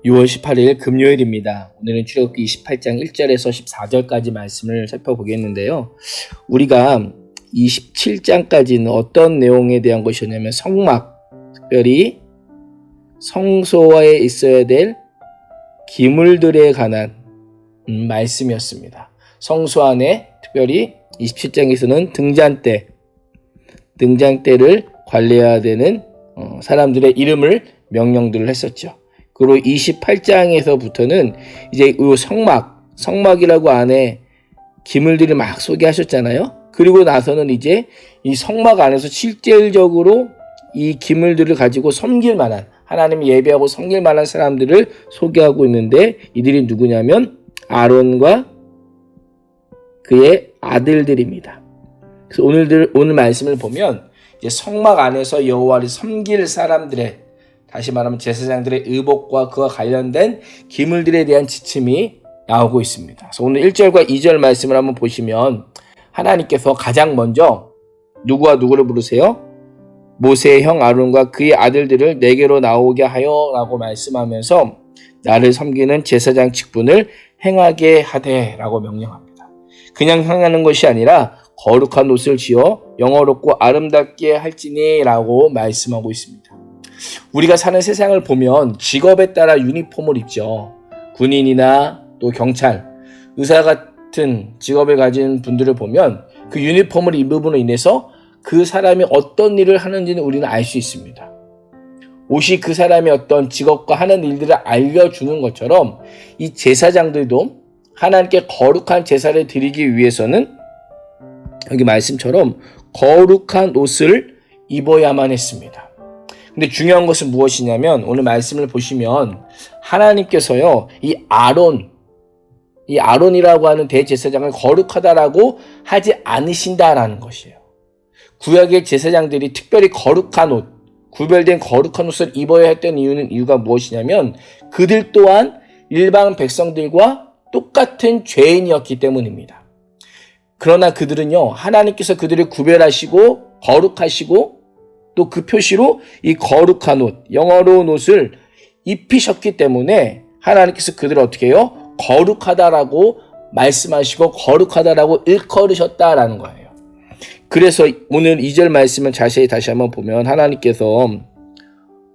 6월 18일 금요일입니다. 오늘은 출애굽기 28장 1절에서 14절까지 말씀을 살펴보겠는데요. 우리가 27장까지는 어떤 내용에 대한 것이었냐면 성막, 특별히 성소에 있어야 될 기물들에 관한 말씀이었습니다. 성소 안에 특별히 27장에서는 등잔대를 관리해야 되는 사람들의 이름을 명령들을 했었죠. 그리고 28장에서부터는 이제 이 성막이라고 안에 기물들을 막 소개하셨잖아요. 그리고 나서는 이제 이 성막 안에서 실질적으로 이 기물들을 가지고 섬길 만한, 하나님이 예배하고 섬길 만한 사람들을 소개하고 있는데, 이들이 누구냐면 아론과 그의 아들들입니다. 그래서 오늘 말씀을 보면 이제 성막 안에서 여호와를 섬길 사람들의, 다시 말하면 제사장들의 의복과 그와 관련된 기물들에 대한 지침이 나오고 있습니다. 그래서 오늘 1절과 2절 말씀을 한번 보시면 하나님께서 가장 먼저 누구와 누구를 부르세요? 모세의 형 아론과 그의 아들들을 내게로 나오게 하여 라고 말씀하면서 나를 섬기는 제사장 직분을 행하게 하되 라고 명령합니다. 그냥 행하는 것이 아니라 거룩한 옷을 지어 영화롭고 아름답게 할지니 라고 말씀하고 있습니다. 우리가 사는 세상을 보면 직업에 따라 유니폼을 입죠. 군인이나 또 경찰, 의사 같은 직업을 가진 분들을 보면 그 유니폼을 입음으로 인해서 그 사람이 어떤 일을 하는지는 우리는 알 수 있습니다. 옷이 그 사람의 어떤 직업과 하는 일들을 알려주는 것처럼 이 제사장들도 하나님께 거룩한 제사를 드리기 위해서는 여기 말씀처럼 거룩한 옷을 입어야만 했습니다. 근데 중요한 것은 무엇이냐면 오늘 말씀을 보시면 하나님께서요, 이 아론이라고 하는 대제사장을 거룩하다라고 하지 않으신다라는 것이에요. 구약의 제사장들이 특별히 거룩한 옷, 구별된 거룩한 옷을 입어야 했던 이유가 무엇이냐면 그들 또한 일반 백성들과 똑같은 죄인이었기 때문입니다. 그러나 그들은요, 하나님께서 그들을 구별하시고 거룩하시고 또 그 표시로 이 거룩한 옷, 영어로운 옷을 입히셨기 때문에 하나님께서 그들을 어떻게 해요? 거룩하다라고 말씀하시고 거룩하다라고 일컬으셨다라는 거예요. 그래서 오늘 2절 말씀을 자세히 다시 한번 보면 하나님께서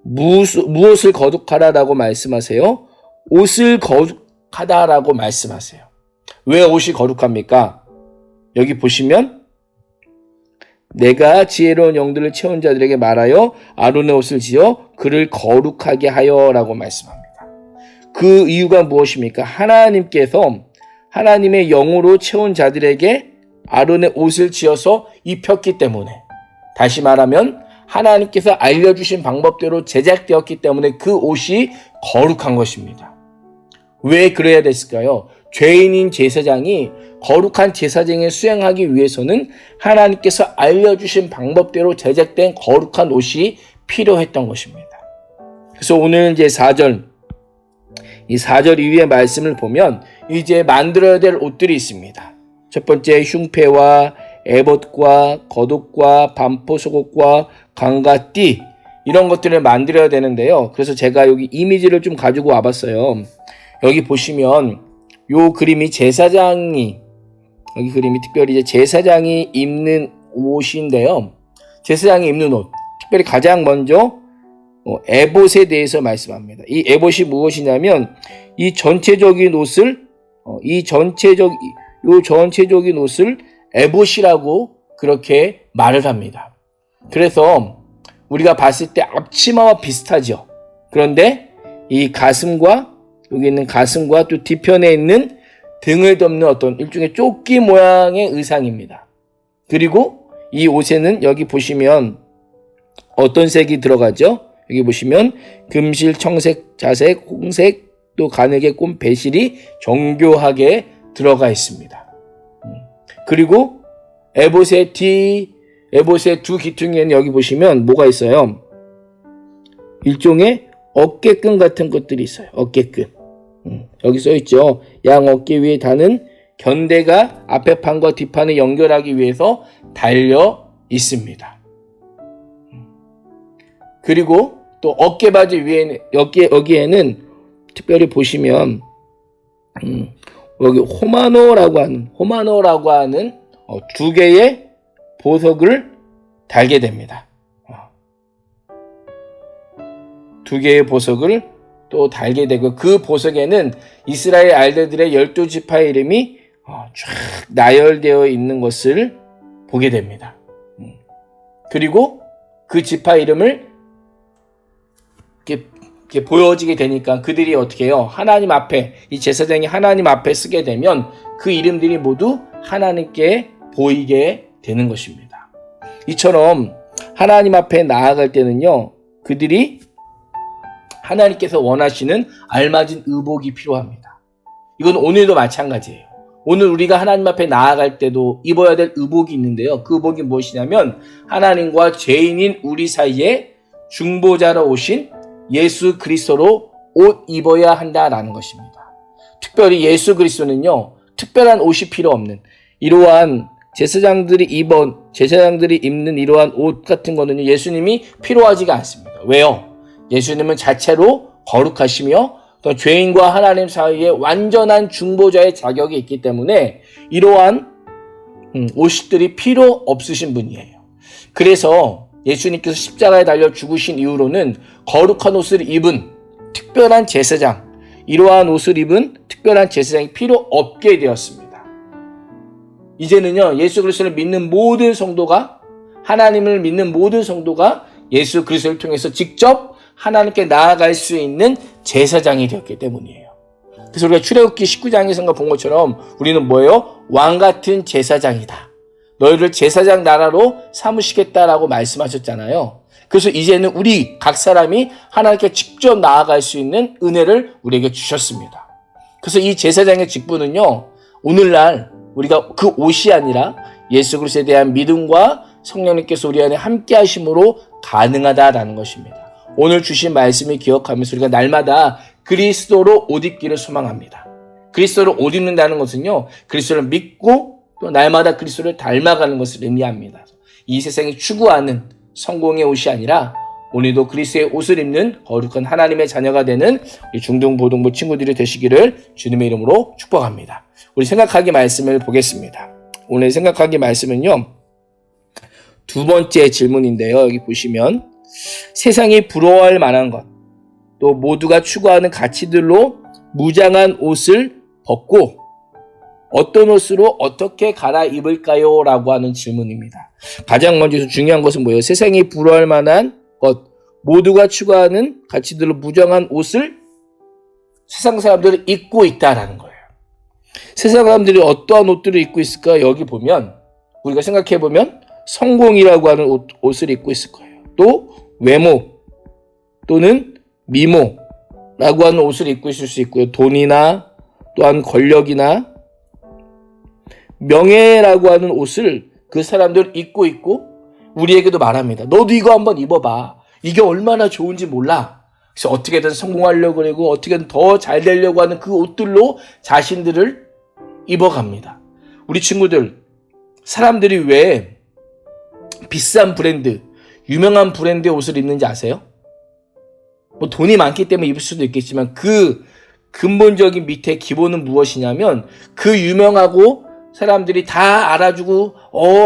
무엇을 거룩하다라고 말씀하세요? 옷을 거룩하다라고 말씀하세요. 왜 옷이 거룩합니까? 여기 보시면 내가 지혜로운 영들을 채운 자들에게 말하여 아론의 옷을 지어 그를 거룩하게 하여 라고 말씀합니다. 그 이유가 무엇입니까? 하나님께서 하나님의 영으로 채운 자들에게 아론의 옷을 지어서 입혔기 때문에, 다시 말하면 하나님께서 알려주신 방법대로 제작되었기 때문에 그 옷이 거룩한 것입니다. 왜 그래야 됐을까요? 죄인인 제사장이 거룩한 제사장을 수행하기 위해서는 하나님께서 알려주신 방법대로 제작된 거룩한 옷이 필요했던 것입니다. 그래서 오늘 이제 4절, 이 4절 이후의 말씀을 보면 이제 만들어야 될 옷들이 있습니다. 첫 번째 흉패와 에봇과 겉옷과 반포 속옷과 강가띠, 이런 것들을 만들어야 되는데요. 그래서 제가 여기 이미지를 좀 가지고 와봤어요. 여기 보시면 요 그림이 여기 그림이 특별히 이제 제사장이 입는 옷인데요. 제사장이 입는 옷, 특별히 가장 먼저 에봇에 대해서 말씀합니다. 이 에봇이 무엇이냐면 이 전체적인 옷을 에봇이라고 그렇게 말을 합니다. 그래서 우리가 봤을 때 앞치마와 비슷하죠. 그런데 이 여기 있는 가슴과 또 뒤편에 있는 등을 덮는 어떤 일종의 조끼 모양의 의상입니다. 그리고 이 옷에는 여기 보시면 어떤 색이 들어가죠? 여기 보시면 금실, 청색, 자색, 홍색, 또 가늘게 꼰 배실이 정교하게 들어가 있습니다. 그리고 에봇의 두 귀퉁이에는 여기 보시면 뭐가 있어요? 일종의 어깨끈 같은 것들이 있어요. 어깨끈. 여기 써있죠. 양 어깨 위에 다는 견대가 앞에 판과 뒷판을 연결하기 위해서 달려 있습니다. 그리고 또 어깨바지 위에는 여기에는 특별히 보시면 여기 호마노라고 하는 두 개의 보석을 달게 됩니다. 두 개의 보석을 또 달게 되고, 그 보석에는 이스라엘 알들의 12지파 이름이 쫙 나열되어 있는 것을 보게 됩니다. 그리고 그 지파 이름을 이렇게 보여지게 되니까 그들이 어떻게 해요? 하나님 앞에, 이 제사장이 하나님 앞에 쓰게 되면 그 이름들이 모두 하나님께 보이게 되는 것입니다. 이처럼 하나님 앞에 나아갈 때는요, 그들이 하나님께서 원하시는 알맞은 의복이 필요합니다. 이건 오늘도 마찬가지예요. 오늘 우리가 하나님 앞에 나아갈 때도 입어야 될 의복이 있는데요. 그 의복이 무엇이냐면 하나님과 죄인인 우리 사이에 중보자로 오신 예수 그리스도로 옷 입어야 한다라는 것입니다. 특별히 예수 그리스도는요, 특별한 옷이 필요 없는, 이러한 제사장들이 입는 이러한 옷 같은 거는요, 예수님이 필요하지가 않습니다. 왜요? 예수님은 자체로 거룩하시며 또 죄인과 하나님 사이에 완전한 중보자의 자격이 있기 때문에 이러한 옷들이 필요 없으신 분이에요. 그래서 예수님께서 십자가에 달려 죽으신 이후로는 거룩한 옷을 입은 특별한 제사장, 이러한 옷을 입은 특별한 제사장이 필요 없게 되었습니다. 이제는요, 예수 그리스도를 믿는 모든 성도가, 하나님을 믿는 모든 성도가 예수 그리스도를 통해서 직접 하나님께 나아갈 수 있는 제사장이 되었기 때문이에요. 그래서 우리가 출애굽기 19장에서 본 것처럼 우리는 뭐예요? 왕같은 제사장이다. 너희를 제사장 나라로 삼으시겠다라고 말씀하셨잖아요. 그래서 이제는 우리 각 사람이 하나님께 직접 나아갈 수 있는 은혜를 우리에게 주셨습니다. 그래서 이 제사장의 직분은요, 오늘날 우리가 그 옷이 아니라 예수 그리스도에 대한 믿음과 성령님께서 우리 안에 함께 하심으로 가능하다라는 것입니다. 오늘 주신 말씀을 기억하면서 우리가 날마다 그리스도로 옷 입기를 소망합니다. 그리스도로 옷 입는다는 것은요, 그리스도를 믿고 또 날마다 그리스도를 닮아가는 것을 의미합니다. 이 세상이 추구하는 성공의 옷이 아니라 오늘도 그리스도의 옷을 입는 거룩한 하나님의 자녀가 되는 우리 중등고등부 친구들이 되시기를 주님의 이름으로 축복합니다. 우리 생각하기 말씀을 보겠습니다. 오늘 생각하기 말씀은요, 두 번째 질문인데요. 여기 보시면 세상이 부러워할 만한 것, 또 모두가 추구하는 가치들로 무장한 옷을 벗고 어떤 옷으로 어떻게 갈아입을까요? 라고 하는 질문입니다. 가장 먼저 중요한 것은 뭐예요? 세상이 부러워할 만한 것, 모두가 추구하는 가치들로 무장한 옷을 세상 사람들이 입고 있다라는 거예요. 세상 사람들이 어떠한 옷들을 입고 있을까? 여기 보면 우리가 생각해 보면 성공이라고 하는 옷을 입고 있을 거예요. 또 외모 또는 미모라고 하는 옷을 입고 있을 수 있고요. 돈이나 또한 권력이나 명예라고 하는 옷을 그 사람들 입고 있고 우리에게도 말합니다. 너도 이거 한번 입어봐. 이게 얼마나 좋은지 몰라. 그래서 어떻게든 성공하려고 그러고 어떻게든 더 잘 되려고 하는 그 옷들로 자신들을 입어갑니다. 우리 친구들, 사람들이 왜 비싼 브랜드, 유명한 브랜드의 옷을 입는지 아세요? 뭐 돈이 많기 때문에 입을 수도 있겠지만 그 근본적인 밑에 기본은 무엇이냐면 그 유명하고 사람들이 다 알아주고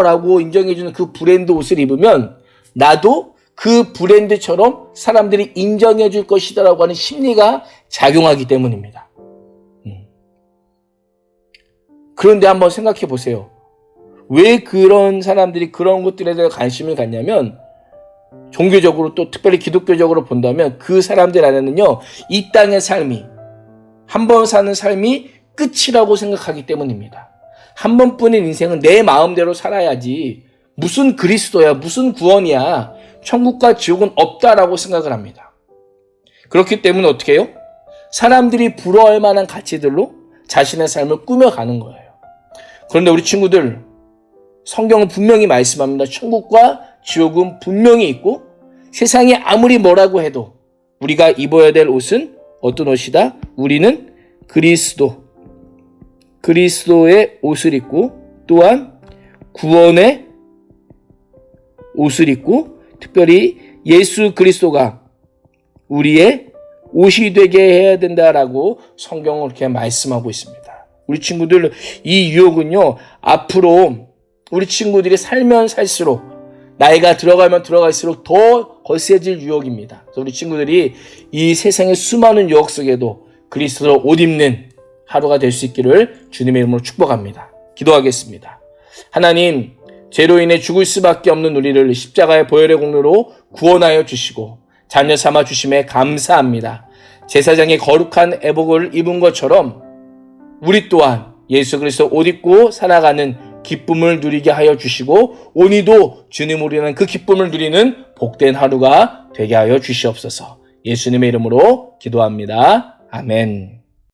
라고 인정해주는 그 브랜드 옷을 입으면 나도 그 브랜드처럼 사람들이 인정해줄 것이다라고 하는 심리가 작용하기 때문입니다. 그런데 한번 생각해 보세요. 왜 그런 사람들이 그런 것들에 대해 관심을 갖냐면 종교적으로 또 특별히 기독교적으로 본다면 그 사람들 안에는요, 이 땅의 삶이 한 번 사는 삶이 끝이라고 생각하기 때문입니다. 한 번뿐인 인생은 내 마음대로 살아야지 무슨 그리스도야, 무슨 구원이야, 천국과 지옥은 없다라고 생각을 합니다. 그렇기 때문에 어떻게 해요? 사람들이 부러워할 만한 가치들로 자신의 삶을 꾸며가는 거예요. 그런데 우리 친구들, 성경은 분명히 말씀합니다. 천국과 지옥은 분명히 있고 세상이 아무리 뭐라고 해도 우리가 입어야 될 옷은 어떤 옷이다? 우리는 그리스도의 옷을 입고 또한 구원의 옷을 입고 특별히 예수 그리스도가 우리의 옷이 되게 해야 된다라고 성경은 그렇게 말씀하고 있습니다. 우리 친구들, 이 유혹은요, 앞으로 우리 친구들이 살면 살수록, 나이가 들어가면 들어갈수록 더 거세질 유혹입니다. 그래서 우리 친구들이 이 세상의 수많은 유혹 속에도 그리스도로 옷 입는 하루가 될 수 있기를 주님의 이름으로 축복합니다. 기도하겠습니다. 하나님, 죄로 인해 죽을 수밖에 없는 우리를 십자가의 보혈의 공로로 구원하여 주시고 자녀 삼아 주심에 감사합니다. 제사장의 거룩한 애복을 입은 것처럼 우리 또한 예수 그리스도 옷 입고 살아가는 기쁨을 누리게 하여 주시고 오늘도 주님으로 인한 그 기쁨을 누리는 복된 하루가 되게 하여 주시옵소서. 예수님의 이름으로 기도합니다. 아멘.